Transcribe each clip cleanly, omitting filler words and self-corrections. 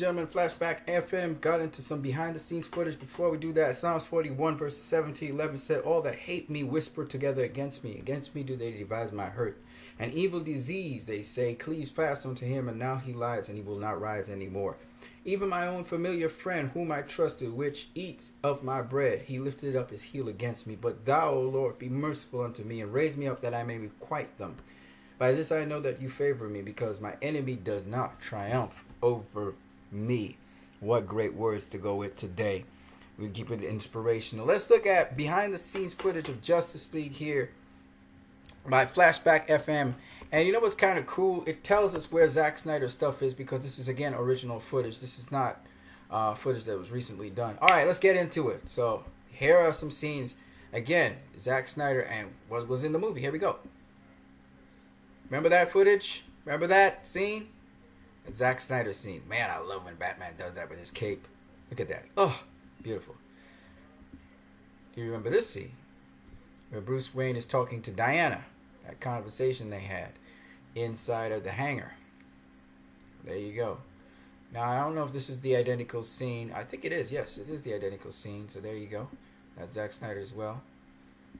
Gentlemen, Flashback FM got into some behind the scenes footage. Before we do that, Psalms 41 verses 17 11 said, "All that hate me whisper together against me. Against me do they devise my hurt. An evil disease, they say, cleaves fast unto him, and now he lies, and he will not rise any more. Even my own familiar friend, whom I trusted, which eats of my bread, he lifted up his heel against me. But thou, O Lord, be merciful unto me, and raise me up that I may requite them. By this I know that you favor me, because my enemy does not triumph over me." What great words to go with today. We keep it inspirational. Let's look at behind the scenes footage of Justice League here by Flashback FM. And you know what's kind of cool? It tells us where Zack Snyder's stuff is, because this is, again, original footage. This is not footage that was recently done. All right, let's get into it. So here are some scenes. Again, Zack Snyder and what was in the movie. Here we go. Remember that footage? Remember that scene? Zack Snyder scene. Man, I love when Batman does that with his cape. Look at that. Oh, beautiful. Do you remember this scene? Where Bruce Wayne is talking to Diana. That conversation they had inside of the hangar. There you go. Now, I don't know if this is the identical scene. I think it is. Yes, it is the identical scene. So there you go. That's Zack Snyder as well.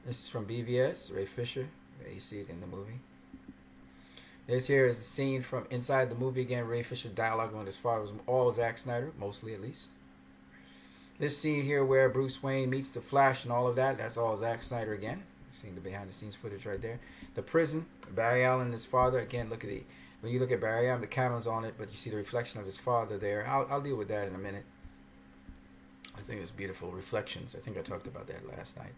This is from BVS, Ray Fisher. There you see it in the movie. This here is the scene from inside the movie again. Ray Fisher dialogue on his father was all Zack Snyder, mostly at least. This scene here where Bruce Wayne meets the Flash and all of that, that's all Zack Snyder again. You've seen the behind the scenes footage right there. The prison, Barry Allen and his father. Again, look at when you look at Barry Allen, the camera's on it, but you see the reflection of his father there. I'll deal with that in a minute. I think it's beautiful reflections. I think I talked about that last night.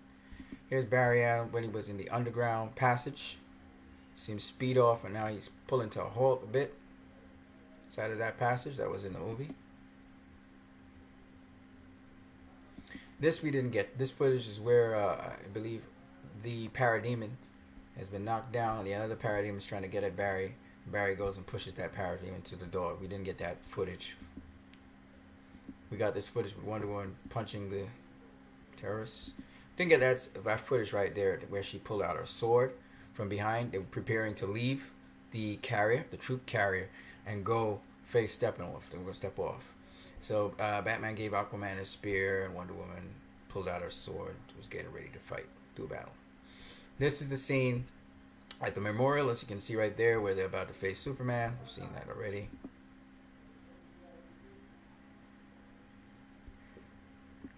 Here's Barry Allen when he was in the underground passage. See him speed off, and now he's pulling to a halt a bit inside of that passage that was in the movie. This we didn't get. This footage is where I believe the parademon has been knocked down. The other parademon is trying to get at Barry. Barry goes and pushes that parademon to the door. We didn't get that footage. We got this footage with Wonder Woman punching the terrorists. Didn't get that footage right there where she pulled out her sword from behind. They were preparing to leave the carrier, the troop carrier, and go face Steppenwolf. They were going to step off. So Batman gave Aquaman his spear, and Wonder Woman pulled out her sword. Was getting ready to fight, do a battle. This is the scene at the memorial, as you can see right there, where they're about to face Superman. We've seen that already.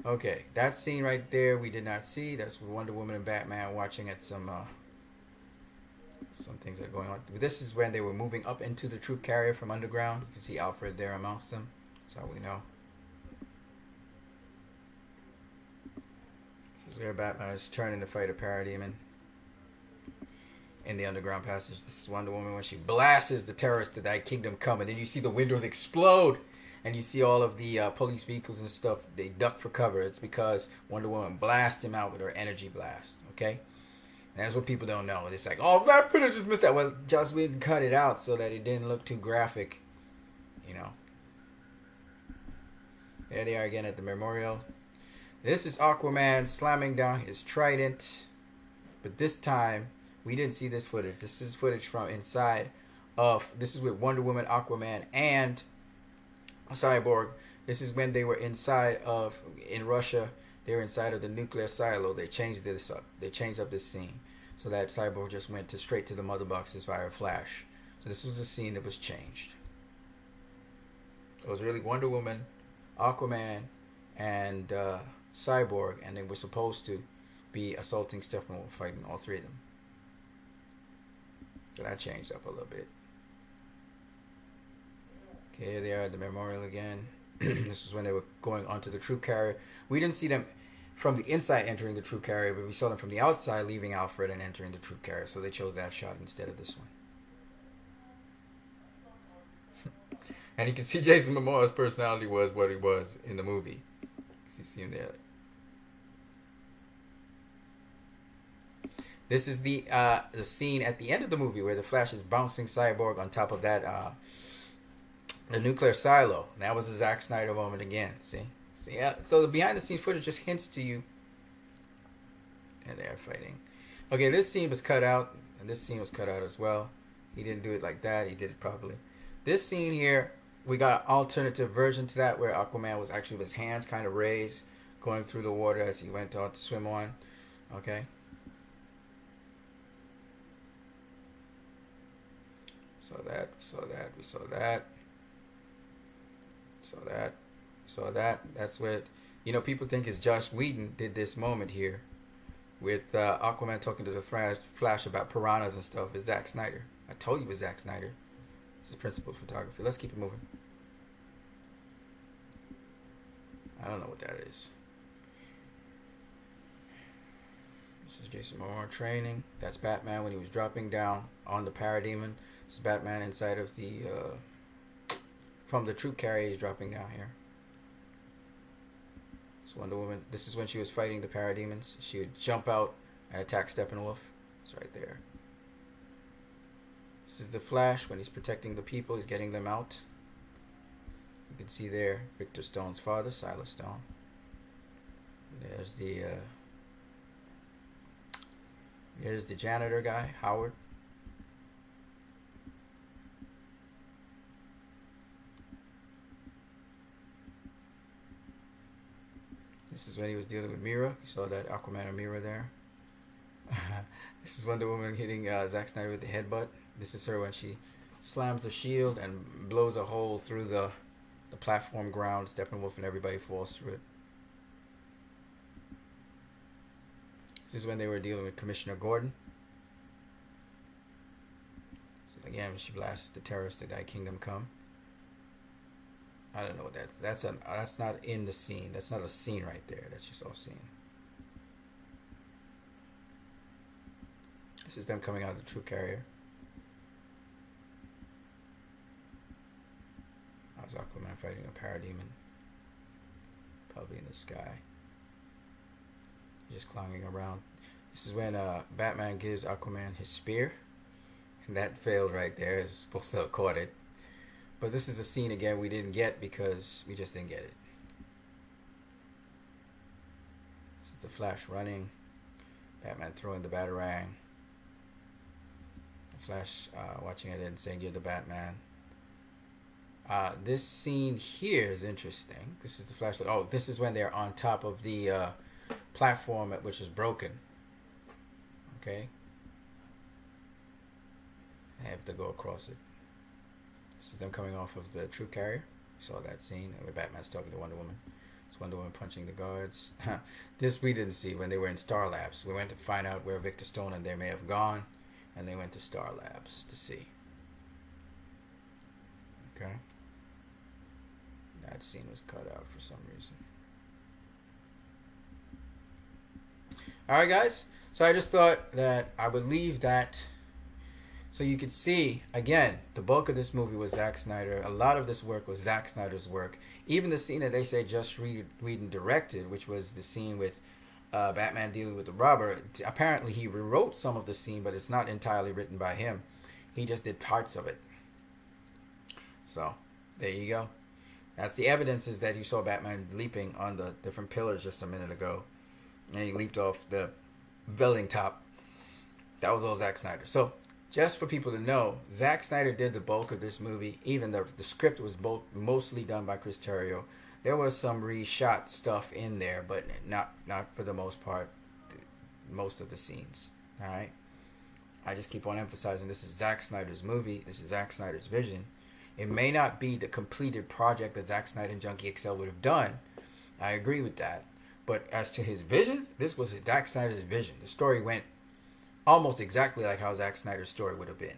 Okay, that scene right there we did not see. That's Wonder Woman and Batman watching at some things that are going on. This is when they were moving up into the troop carrier from underground. You can see Alfred there amongst them. That's how we know. This is where Batman is turning to fight a parademon in the underground passage. This is Wonder Woman when she blasts the terrorists to that kingdom come, and then you see the windows explode, and you see all of the police vehicles and stuff. They duck for cover. It's because Wonder Woman blasts him out with her energy blast. Okay. And that's what people don't know. It's like, oh, that footage just missed that. Well, Joss Whedon cut it out so that it didn't look too graphic, you know. There they are again at the memorial. This is Aquaman slamming down his trident. But this time, we didn't see this footage. This is footage from inside of, this is with Wonder Woman, Aquaman, and Cyborg. This is when they were inside of, in Russia, they were inside of the nuclear silo. They changed this up. They changed up this scene so that Cyborg just went straight to the mother boxes via Flash. So this was a scene that was changed. It was really Wonder Woman, Aquaman, and Cyborg, and they were supposed to be assaulting Steppenwolf, fighting all three of them. So that changed up a little bit. Okay, here they are at the memorial again. This is when they were going onto the troop carrier. We didn't see them from the inside entering the troop carrier, but we saw them from the outside leaving Alfred and entering the troop carrier. So they chose that shot instead of this one. And you can see Jason Momoa's personality was what he was in the movie. You see him there. This is the scene at the end of the movie where the Flash is bouncing Cyborg on top of that the nuclear silo. That was a Zack Snyder moment again. See? Yeah. So the behind the scenes footage just hints to you. And they're fighting. Okay, this scene was cut out, and this scene was cut out as well. He didn't do it like that. He did it properly. This scene here we got an alternative version to that where Aquaman was actually with his hands kind of raised, going through the water as he went on to swim on. Okay. Saw that. Saw that. We saw that. Saw that. Saw that. That's what, people think is Josh Whedon did this moment here with Aquaman talking to the Flash about piranhas and stuff. It's Zack Snyder. I told you it was Zack Snyder. This is principal photography. Let's keep it moving. I don't know what that is. This is Jason Momoa training. That's Batman when he was dropping down on the Parademon. This is Batman inside of the from the troop carrier. He's dropping down here. So Wonder Woman. This is when she was fighting the Parademons. She would jump out and attack Steppenwolf. It's right there. This is the Flash when he's protecting the people. He's getting them out. You can see there Victor Stone's father, Silas Stone. There's the janitor guy, Howard. This is when he was dealing with Mira. You saw that Aquaman and Mira there. This is Wonder Woman hitting Zack Snyder with the headbutt. This is her when she slams the shield and blows a hole through the platform ground. Steppenwolf and everybody falls through it. This is when they were dealing with Commissioner Gordon. So again, she blasts the terrorists that thy kingdom come. I don't know what that's not in the scene. That's not a scene right there. That's just off scene. This is them coming out of the troop carrier. How's Aquaman fighting a Parademon? Probably in the sky. Just climbing around. This is when Batman gives Aquaman his spear. And that failed right there. It's supposed to have caught it. But this is a scene again we didn't get because we just didn't get it. This is the Flash running. Batman throwing the Batarang. The Flash watching it and saying, "You're the Batman." This scene here is interesting. This is the Flash. Oh, this is when they're on top of the platform which is broken. Okay. I have to go across it. This is them coming off of the troop carrier. We saw that scene where Batman's talking to Wonder Woman. It's Wonder Woman punching the guards. This we didn't see when they were in Star Labs. We went to find out where Victor Stone and they may have gone, and they went to Star Labs to see. Okay. That scene was cut out for some reason. Alright guys, so I just thought that I would leave that so you could see, again, the bulk of this movie was Zack Snyder. A lot of this work was Zack Snyder's work. Even the scene that they say Joss Whedon directed, which was the scene with Batman dealing with the robber. Apparently he rewrote some of the scene, but it's not entirely written by him. He just did parts of it. So, there you go. That's the evidence, is that you saw Batman leaping on the different pillars just a minute ago. And he leaped off the building top. That was all Zack Snyder. So, just for people to know, Zack Snyder did the bulk of this movie. Even the script was mostly done by Chris Terrio. There was some reshot stuff in there, but not for the most part, most of the scenes. Alright? I just keep on emphasizing this is Zack Snyder's movie. This is Zack Snyder's vision. It may not be the completed project that Zack Snyder and Junkie XL would have done. I agree with that. But as to his vision, this was Zack Snyder's vision. The story went almost exactly like how Zack Snyder's story would have been.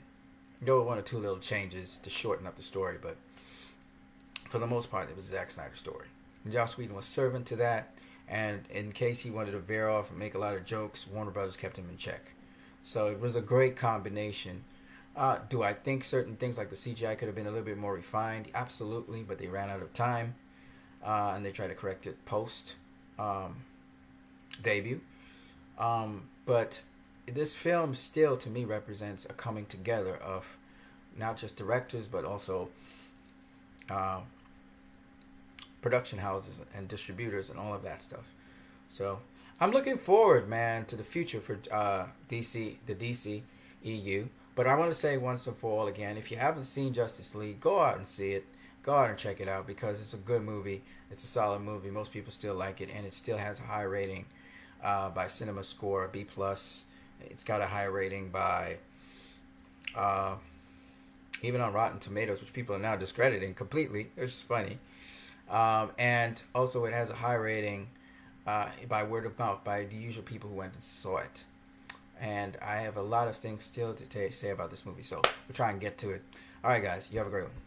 There were one or two little changes to shorten up the story, but for the most part, it was Zack Snyder's story. And Joss Whedon was servant to that, and in case he wanted to veer off and make a lot of jokes, Warner Brothers kept him in check. So it was a great combination. Do I think certain things like the CGI could have been a little bit more refined? Absolutely, but they ran out of time, and they tried to correct it post debut. But this film still, to me, represents a coming together of not just directors, but also production houses and distributors and all of that stuff. So I'm looking forward, man, to the future for DC, the DC EU. But I want to say once and for all again, if you haven't seen Justice League, go out and see it. go out and check it out because it's a good movie. It's a solid movie. Most people still like it, and it still has a high rating by Cinema Score, B+. It's got a high rating by even on Rotten Tomatoes, which people are now discrediting completely. It's just funny. And also it has a high rating by word of mouth by the usual people who went and saw it. And I have a lot of things still to say about this movie, so we'll try and get to it. Alright guys, you have a great one.